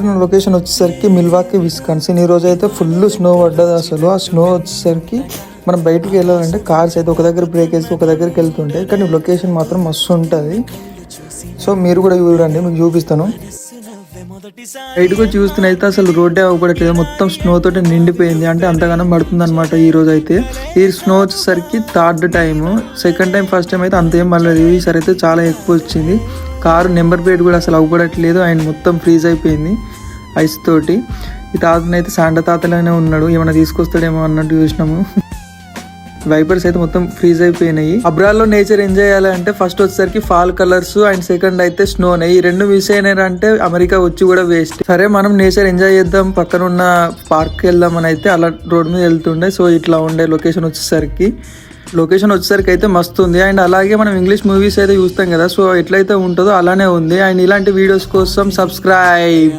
Location వచ్చేసరికి Milwaukee Wisconsin. ఈ రోజు అయితే ఫుల్ స్నో పడ్డది. అసలు ఆ స్నో వచ్చేసరికి మనం బయటికి వెళ్ళాలంటే కార్స్ అయితే ఒక దగ్గర బ్రేక్ వేసి ఒక దగ్గరికి వెళ్తుంటాయి, కానీ లొకేషన్ మాత్రం మస్తు ఉంటుంది. సో మీరు కూడా చూడండి, మీకు చూపిస్తాను. బయటకు వచ్చి చూస్తున్నైతే అసలు రోడ్డే అవ్వకూడట్లేదు, మొత్తం స్నో తోటి నిండిపోయింది. అంటే అంతగానో పడుతుంది అనమాట. ఈ రోజు అయితే ఈ స్నో వచ్చేసరికి third time. Second time first time అయితే అంతేం పడలేదు, ఈసారి అయితే చాలా ఎక్కువ వచ్చింది. కారు నెంబర్ ప్లేట్ కూడా అసలు అవ్వకూడట్లేదు, ఆయన మొత్తం ఫ్రీజ్ అయిపోయింది ఐస్ తోటి. ఈ తాతనైతే శాంటా తాతలోనే ఉన్నాడు, ఏమైనా తీసుకొస్తాడేమో అన్నట్టు చూసినాము. వైపర్స్ అయితే మొత్తం ఫ్రీజ్ అయిపోయినాయి. అబ్రాల్లో నేచర్ ఎంజాయ్ చేయాలంటే ఫస్ట్ వచ్చేసరికి ఫాల్ కలర్స్ అండ్ సెకండ్ అయితే స్నో. ఈ రెండు మిస్ అయినారంటే అమెరికా వచ్చి కూడా వేస్ట్. సరే మనం నేచర్ ఎంజాయ్ చేద్దాం, పక్కన ఉన్న పార్క్ వెళ్దాం అని అయితే అలా రోడ్ మీద వెళ్తుండే. సో ఇట్లా ఉండే లొకేషన్ వచ్చేసరికి అయితే మస్తు ఉంది. అండ్ అలాగే మనం ఇంగ్లీష్ మూవీస్ అయితే చూస్తాం కదా, సో ఎట్లయితే ఉంటుందో అలానే ఉంది. అండ్ ఇలాంటి వీడియోస్ కోసం సబ్స్క్రైబ్.